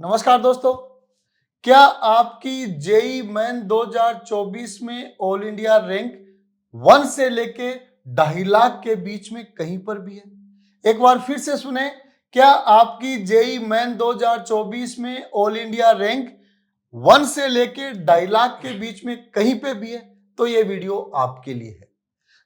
नमस्कार दोस्तों, क्या आपकी जेई मेन 2024 में ऑल इंडिया रैंक 1 से लेके 2.5 लाख के बीच में कहीं पर भी है? एक बार फिर से सुने, क्या आपकी जेई मेन 2024 में ऑल इंडिया रैंक 1 से लेके 2.5 लाख के बीच में कहीं पे भी है? तो ये वीडियो आपके लिए है।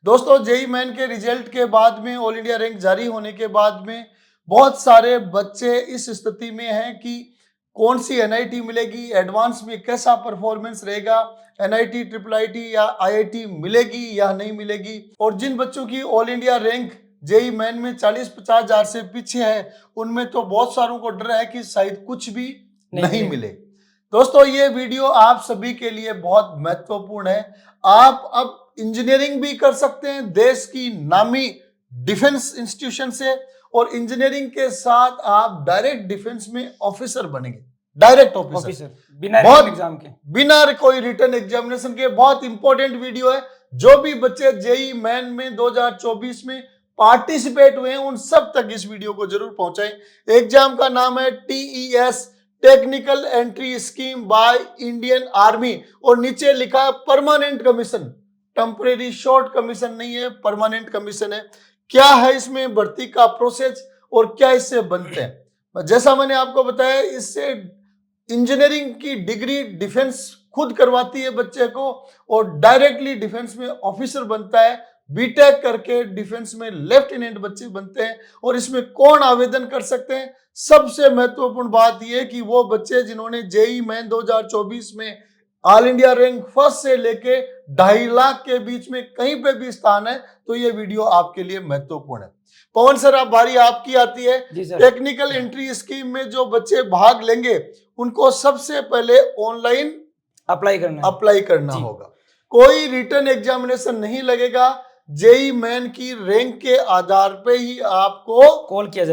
दोस्तों, जेई मेन के रिजल्ट के बाद में, ऑल इंडिया रैंक जारी होने के बाद में बहुत सारे बच्चे इस स्थिति में हैं कि कौन सी एनआईटी मिलेगी, एडवांस में कैसा परफॉर्मेंस रहेगा, एनआईटी, ट्रिपल आईटी या आईआईटी मिलेगी या नहीं मिलेगी। और जिन बच्चों की all India rank JEE Main में 40-50 हजार से पीछे है, उनमें तो बहुत सारों को डर है कि शायद कुछ भी नहीं मिले। दोस्तों, ये वीडियो आप सभी के लिए बहुत महत्वपूर्ण है। आप अब इंजीनियरिंग भी कर सकते हैं देश की नामी डिफेंस इंस्टीट्यूशन से, और इंजीनियरिंग के साथ आप डायरेक्ट डिफेंस में ऑफिसर बनेंगे, डायरेक्ट ऑफिसर, बिना एग्जाम के, बिना कोई रिटन एग्जामिनेशन के। बहुत इंपॉर्टेंट वीडियो है। जो भी बच्चे जेई मेन में 2024 में पार्टिसिपेट हुए हैं, उन सब तक इस वीडियो को जरूर पहुंचाएं। एग्जाम का नाम है TES, technical entry scheme by Indian army, और नीचे लिखा है permanent commission. Temporary short commission नहीं है, परमानेंट कमीशन है। क्या है इसमें भर्ती का प्रोसेस और क्या इससे बनते हैं? जैसा मैंने आपको बताया, इससे इंजीनियरिंग की डिग्री डिफेंस खुद करवाती है बच्चे को, और डायरेक्टली डिफेंस में ऑफिसर बनता है। बीटेक करके डिफेंस में लेफ्टिनेंट बच्चे बनते हैं। और इसमें कौन आवेदन कर सकते हैं? सबसे महत्वपूर्ण बात यह कि वो बच्चे जिन्होंने जेई मेन 2024 में ऑल इंडिया रैंक फर्स्ट से लेके 2.5 लाख के बीच में कहीं पे भी स्थान है, तो ये वीडियो आपके लिए महत्वपूर्ण है। पवन सर, आप बारी आपकी आती है। टेक्निकल एंट्री स्कीम में जो बच्चे भाग लेंगे, उनको सबसे पहले ऑनलाइन अप्लाई करना होगा। कोई रिटन एग्जामिनेशन नहीं लगेगा। जेई मेन की रैंक के आधार पे ही आपको कॉल किया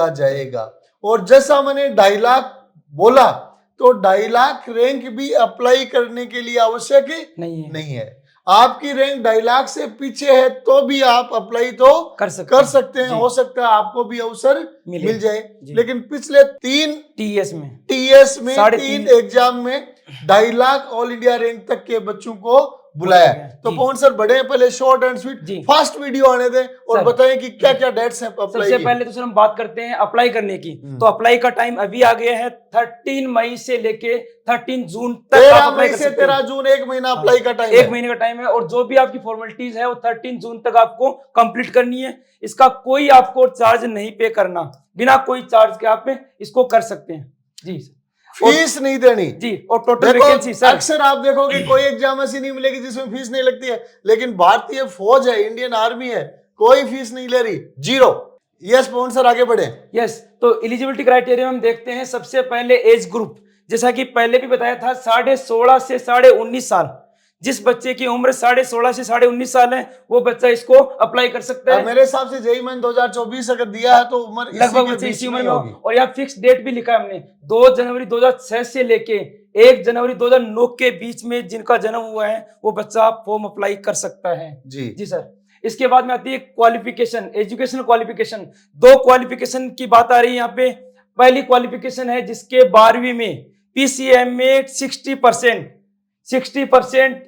जाएगा। और जैसा मैंने 2.5 लाख बोला, तो 2.5 लाख रैंक भी अप्लाई करने के लिए आवश्यक नहीं है। आपकी रैंक 2.5 लाख से पीछे है तो भी आप अप्लाई तो कर सकते हैं। हो सकता है आपको भी अवसर मिल जाए। लेकिन पिछले 3 TS में 3 एग्जाम में 2.5 लाख ऑल इंडिया रैंक तक के बच्चों को बुलाया। तो पवन सर, बड़े पहले short and sweet fast video आने दें और बताएं कि क्या क्या डेट्स हैं अप्लाई सबसे पहले तो सर हम बात करते हैं अप्लाई करने की। तो अप्लाई का टाइम अभी आ गया है 13 मई से लेके 13 जून तक। 13 मई से 13 जून, 1 महीना अप्लाई का टाइम, 1 महीने का टाइम है। और जो भी आपकी फॉर्मेलिटीज है वो 13 जून तक आपको कंप्लीट करनी है। इसका कोई आपको चार्ज नहीं पे करना, बिना कोई चार्ज के आप इसको कर सकते हैं जी। फीस नहीं देनी जी। और टोटल वैकेंसी सर, अक्सर आप देखोगे कोई एग्जाम ऐसी नहीं मिलेगी जिसमें फीस नहीं लगती है, लेकिन भारतीय फौज है, इंडियन आर्मी है, कोई फीस नहीं ले रही, 0। यस पवन सर, आगे बढ़े। यस, तो एलिजिबिलिटी क्राइटेरिया हम देखते हैं। सबसे पहले एज ग्रुप, जैसा कि पहले भी बताया था, 16.5 से 19.5 साल। जिस बच्चे की उम्र 16.5 से 19.5 साल है, वो बच्चा इसको अप्लाई कर सकता है। मेरे हिसाब से जेई मेन 2024 अगर दिया है तो उम्र लगभग इसी उम्र में होगी। और यहाँ फिक्स डेट भी लिखा है हमने, 2 जनवरी 2006 से लेके 1 जनवरी 2009 के बीच में जिनका जन्म हुआ है, वो बच्चा फॉर्म अप्लाई कर सकता है जी सर। इसके बाद में आती है क्वालिफिकेशन, एजुकेशनल क्वालिफिकेशन। 2 क्वालिफिकेशन की बात आ रही है यहाँ पे। पहली क्वालिफिकेशन है जिसके 12वीं में PCM में 60%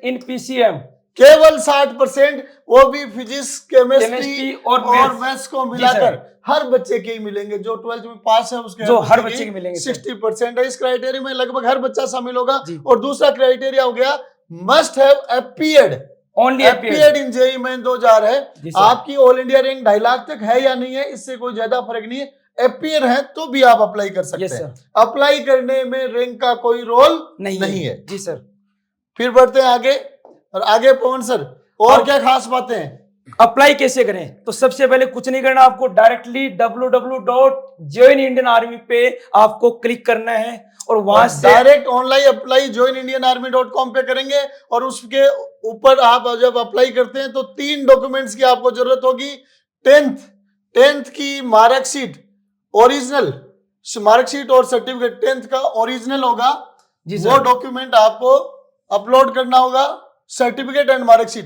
इन PCM, केवल 60%, वो भी फिजिक्स, केमिस्ट्री और मैथ्स को मिलाकर हर बच्चे के ही मिलेंगे। जो 12th में पास है उसके हर बच्चे के मिलेंगे 60% है। इस क्राइटेरिया में लगभग हर बच्चा शामिल होगा। और दूसरा क्राइटेरिया हो गया must have appeared, only appeared in JEE Main 2000 है। आपकी ऑल इंडिया रैंक 2.5 लाख तक है या नहीं है, इससे कोई ज्यादा फर्क नहीं है। अपीयर है तो भी आप अप्लाई कर सकते हैं। अप्लाई करने में रैंक का कोई रोल नहीं है जी सर। फिर बढ़ते हैं आगे। और आगे पवन सर, और क्या खास बातें हैं? अप्लाई कैसे करें? तो सबसे पहले कुछ नहीं करना, आपको डायरेक्टली www.joinindianarmy पे आपको क्लिक करना है और वहां से डायरेक्ट ऑनलाइन अप्लाई joinindianarmy.com पे करेंगे। और उसके ऊपर आप जब अप्लाई करते हैं तो 3 डॉक्यूमेंट्स की आपको जरूरत होगी। 10th की मार्कशीट, ओरिजिनल मार्कशीट और सर्टिफिकेट 10th का ओरिजिनल होगा, वो डॉक्यूमेंट आपको अपलोड करना होगा। सर्टिफिकेट एंड मार्कशीट,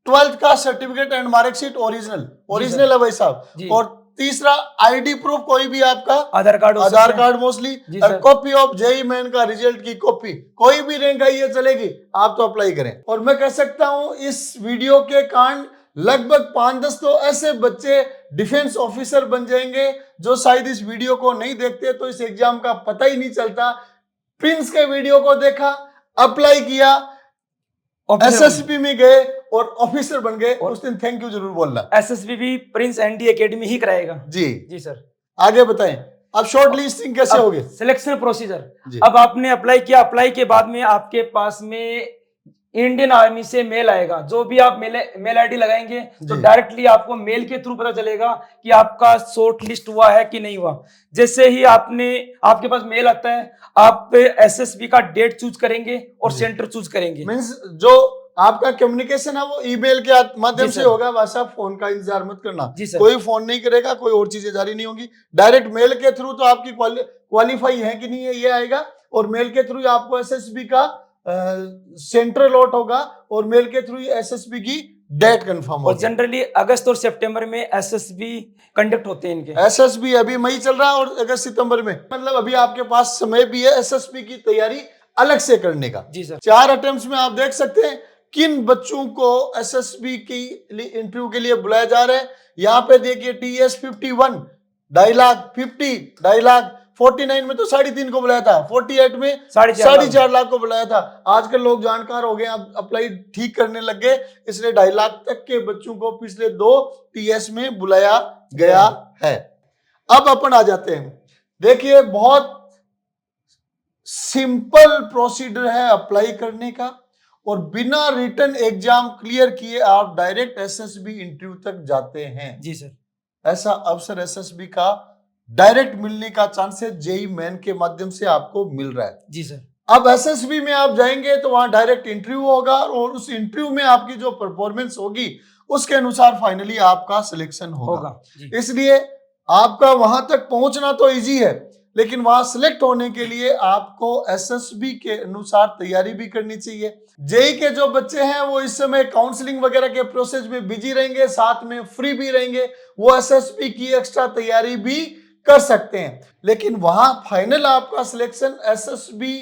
12th का सर्टिफिकेट एंड मार्कशीट ओरिजिनल है भाई साहब। और तीसरा आईडी प्रूफ, कोई भी आपका आधार कार्ड मोस्टली, और कॉपी ऑफ जेई मेन का रिजल्ट की कॉपी, कोई भी रैंक आई है चलेगी, आप तो अप्लाई करें। और मैं कह सकता हूं इस वीडियो के कारण लगभग 5-10 तो ऐसे बच्चे डिफेंस ऑफिसर बन जाएंगे जो शायद इस वीडियो को नहीं देखते तो इस एग्जाम का पता ही नहीं चलता। प्रिंस के वीडियो को देखा, अप्लाई किया, एसएसबी में गए और ऑफिसर बन गए, उस दिन थैंक यू जरूर बोलना। एसएसबी भी प्रिंस एनडी एकेडमी ही कराएगा। जी सर। आगे बताएं, अब शॉर्ट लिस्टिंग कैसे होगी? सिलेक्शन प्रोसीजर, अब आपने अप्लाई किया, अप्लाई के बाद में आपके पास में इंडियन आर्मी से मेल आएगा। जो भी आप मेल आईडी लगाएंगे तो डायरेक्टली आपको मेल के थ्रू पता चलेगा कि आपका शॉर्ट लिस्ट हुआ है कि नहीं हुआ। जैसे ही आपके पास मेल आता है, आप एसएसबी का डेट चूज करेंगे और सेंटर चूज करेंगे। मींस जो आपका कम्युनिकेशन है वो ईमेल के माध्यम से होगा, बस आप फोन का इंतजार मत करना। कोई फोन नहीं करेगा, कोई और चीजें जारी नहीं होंगी, डायरेक्ट मेल के थ्रू तो आपकी क्वालिफाई है कि नहीं है ये आएगा, और मेल के थ्रू आपको एसएसबी का सेंटर लॉट होगा और मेल के थ्रू एसएसबी की डेट कंफर्म होगी। और जनरली अगस्त और सितंबर में एसएसबी कंडक्ट होते हैं इनके। एसएसबी अभी मई चल रहा है और अगस्त सितंबर में, मतलब अभी आपके पास समय भी है एसएसबी की तैयारी अलग से करने का। जी सर। 4 अटेम्प्ट्स में आप देख सकते हैं किन बच्चों को एसएसबी की इंटरव्यू के लिए बुलाया जा रहा है। यहाँ पे देखिए TS 51 2.5 लाख, 50 2.5 लाख, 49 में तो 3.5 को बुलाया था, 48 में 4.5 लाख को बुलाया था। आजकल लोग जानकार हो गए, अब अप्लाई ठीक करने लग गए, इसलिए 2.5 लाख तक के बच्चों को पिछले 2 TS में बुलाया गया है। अब अपन आ जाते हैं, देखिए बहुत सिंपल प्रोसीजर है अप्लाई करने का, और बिना रिटन एग्जाम क्लियर किए आप डायरेक्ट एसएसबी इंटरव्यू तक जाते हैं। जी सर। ऐसा अवसर एसएसबी का डायरेक्ट मिलने का चांसेस जेई मेन के माध्यम से आपको मिल रहा है। जी सर। अब एसएसबी में आप जाएंगे तो वहां डायरेक्ट इंटरव्यू होगा, और उस इंटरव्यू में आपकी जो परफॉर्मेंस होगी उसके अनुसार फाइनली आपका सिलेक्शन होगा। इसलिए आपका वहां तक पहुंचना तो इजी है, लेकिन वहां सिलेक्ट होने के लिए आपको एसएसबी के अनुसार तैयारी भी करनी चाहिए। जेई के जो बच्चे हैं वो इस समय काउंसलिंग वगैरह के प्रोसेस में बिजी रहेंगे, साथ में फ्री भी रहेंगे, वो एसएसबी की एक्स्ट्रा तैयारी भी कर सकते हैं। लेकिन वहां फाइनल आपका सिलेक्शन एसएसबी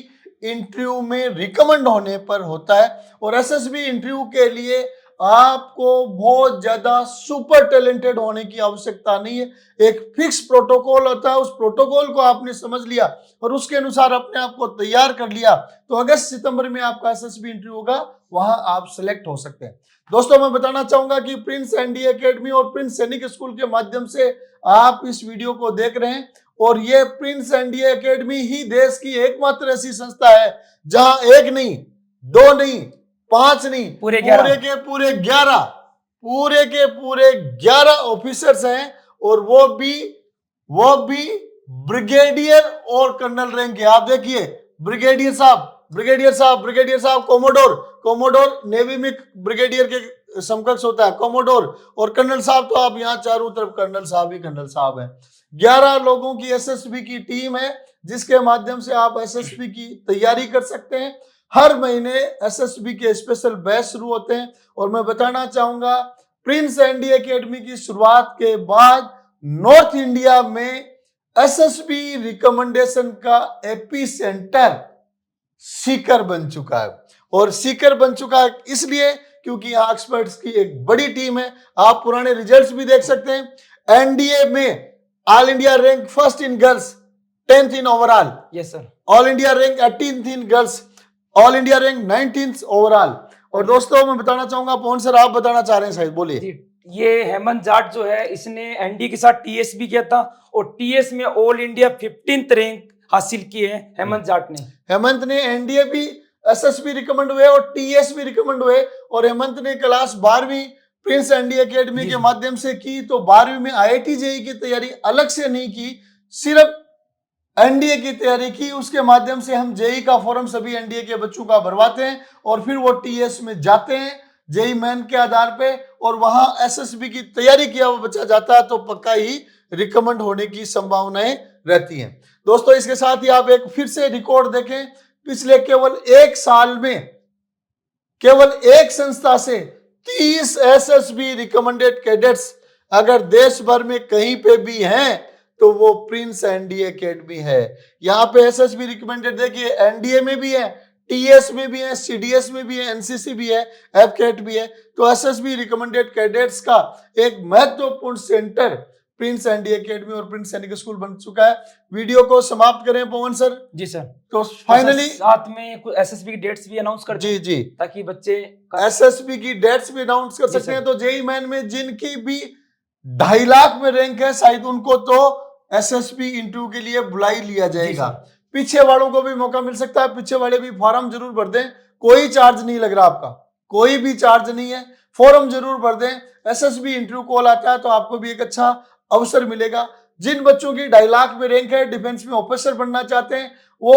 इंटरव्यू में रिकमेंड होने पर होता है, और एसएसबी इंटरव्यू के लिए आपको बहुत ज्यादा सुपर टैलेंटेड होने की आवश्यकता नहीं है। एक फिक्स प्रोटोकॉल होता है, उस प्रोटोकॉल को आपने समझ लिया और उसके अनुसार अपने आप को तैयार कर लिया तो अगस्त सितंबर में आपका एसएसबी इंटरव्यू होगा, वहां आप सिलेक्ट हो सकते हैं। दोस्तों मैं बताना चाहूंगा कि प्रिंस एनडी एकेडमी और प्रिंस सैनिक स्कूल के माध्यम से आप इस वीडियो को देख रहे हैं, और ये प्रिंस एनडी एकेडमी ही देश की एकमात्र ऐसी संस्था है जहां 1 नहीं, 2 नहीं, 5 नहीं, पूरे के पूरे 11 ऑफिसर्स हैं, और वो भी ब्रिगेडियर और कर्नल रैंक के। आप देखिए ब्रिगेडियर साहब, कोमोडोर नेवी में ब्रिगेडियर के समकक्ष होता है कोमोडोर, और कर्नल साहब तो आप यहाँ चारों तरफ कर्नल साहब हैं। 11 लोगों की एसएसबी की टीम है जिसके माध्यम से आप एसएसबी की तैयारी कर सकते हैं। हर महीने एसएसबी के स्पेशल बैच शुरू होते हैं, और मैं बताना चाहूंगा प्रिंस एनडी एकेडमी की शुरुआत के बाद नॉर्थ इंडिया में एसएसबी रिकमेंडेशन का एपी सेंटर सीकर बन चुका है, और सीकर बन चुका है इसलिए क्योंकि यहाँ एक्सपर्ट्स की एक बड़ी टीम है। आप पुराने रिजल्ट्स भी देख सकते हैं। एनडीए में all India rank first in girls, 10th in overall. Yes sir. All India rank 18th in girls, all India rank 19th overall. और दोस्तों मैं बताना चाहूंगा, पवन सर आप बताना चाह रहे हैं शायद, बोलिए। ये हेमंत जाट जो है इसने एनडी के साथ टीएस भी किया था, और टीएस में ऑल इंडिया 15th रैंक हासिल की है हेमंत जाट ने। हेमंत ने एनडीए भी एसएसबी रिकमेंड हुए और टीएस भी रिकमेंड हुए, और हेमंत ने क्लास 12वीं प्रिंस एनडी एकेडमी के माध्यम से की, तो 12वीं में आईआईटी जेई की तैयारी अलग से नहीं की, सिर्फ एनडीए की तैयारी की। उसके माध्यम से हम जेई का फॉर्म सभी एनडीए के बच्चों का भरवाते हैं, और फिर वो टीएस में जाते हैं जेई मेन के आधार पे, और वहां एसएसबी की तैयारी किया हुआ बच्चा जाता है तो पक्का ही रिकमेंड होने की संभावनाएं रहती हैं। दोस्तों इसके साथ ही आप एक फिर से रिकॉर्ड देखें, पिछले केवल 1 साल में केवल एक संस्था से 30 एसएसबी रिकमेंडेड कैडेट्स अगर देश भर में कहीं पे भी हैं तो वो प्रिंस एनडीए एकेडमी है। यहाँ पे एसएसबी रिकमेंडेड, देखिए एनडीए में भी है, टीएस में भी है, सीडीएस में भी है, एनसीसी भी है, एफकेट भी है। तो एसएसबी रिकमेंडेड कैडेट्स का एक महत्वपूर्ण सेंटर प्रिंस एनडीए एकेडमी और प्रिंस सैनिक स्कूल बन चुका है। वीडियो को समाप्त करें पवन सर। जी सर। तो फाइनली साथ में कुछ एसएसबी की डेट्स भी अनाउंस कर जी जी, ताकि बच्चे एसएसबी की डेट्स भी अनाउंस कर सकते हैं। तो जेई मेन में जिनकी भी 2.5 लाख में रैंक है, शायद उनको तो एसएसबी इंटरव्यू के लिए बुला ही लिया जाएगा। पीछे वालों को भी मौका मिल सकता है, पीछे वाले भी फॉर्म जरूर भर दें, कोई चार्ज नहीं लग रहा आपका, कोई भी चार्ज नहीं है, फॉर्म जरूर भर दें। एसएसबी इंटरव्यू कॉल आता है तो आपको भी एक अच्छा अवसर मिलेगा। जिन बच्चों की 2.5 लाख में रैंक है, डिफेंस में ऑफिसर बनना चाहते हैं, वो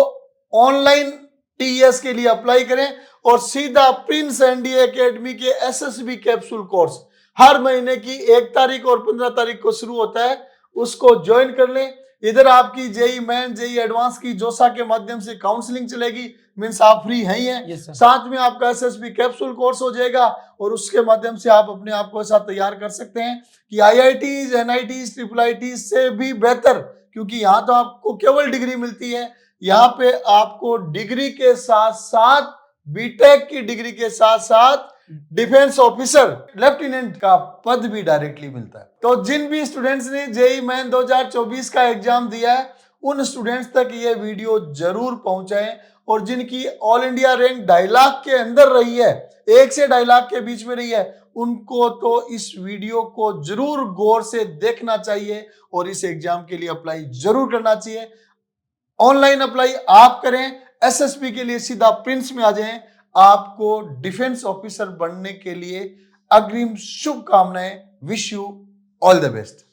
ऑनलाइन टीएस के लिए अप्लाई करें और सीधा प्रिंस एनडीए एकेडमी के एसएसबी कैप्सूल कोर्स हर महीने की 1 तारीख और 15 तारीख को शुरू होता है, उसको ज्वाइन कर लें। इधर आपकी जेई मेन, जेई एडवांस की जोसा के माध्यम से काउंसलिंग चलेगी, मींस आप फ्री हैं ही हैं। साथ में आपका एसएसबी कैप्सूल कोर्स हो जाएगा और उसके माध्यम से आप अपने आप को ऐसा तैयार कर सकते हैं कि आईआईटीज, एनआईटीज, ट्रिपल आईटीज से भी बेहतर, क्योंकि यहाँ तो आपको केवल डिग्री मिलती है, यहाँ पे आपको डिग्री के साथ साथ बीटेक की डिग्री के साथ साथ डिफेंस ऑफिसर लेफ्टिनेंट का पद भी डायरेक्टली मिलता है। तो जिन भी स्टूडेंट्स ने जेई मेन 2024 का एग्जाम दिया है, उन स्टूडेंट्स तक ये वीडियो जरूर पहुंचाएं और जिनकी ऑल इंडिया रैंक 2.5 लाख के अंदर रही है, 1 से 2.5 लाख के बीच में रही है, उनको तो इस वीडियो को जरूर गौर से देखना चाहिए और इस एग्जाम के लिए अप्लाई जरूर करना चाहिए। ऑनलाइन अप्लाई आप करें, एसएसबी के लिए सीधा प्रिंस में आ जाएं। आपको डिफेंस ऑफिसर बनने के लिए अग्रिम शुभकामनाएं। Wish you all the best.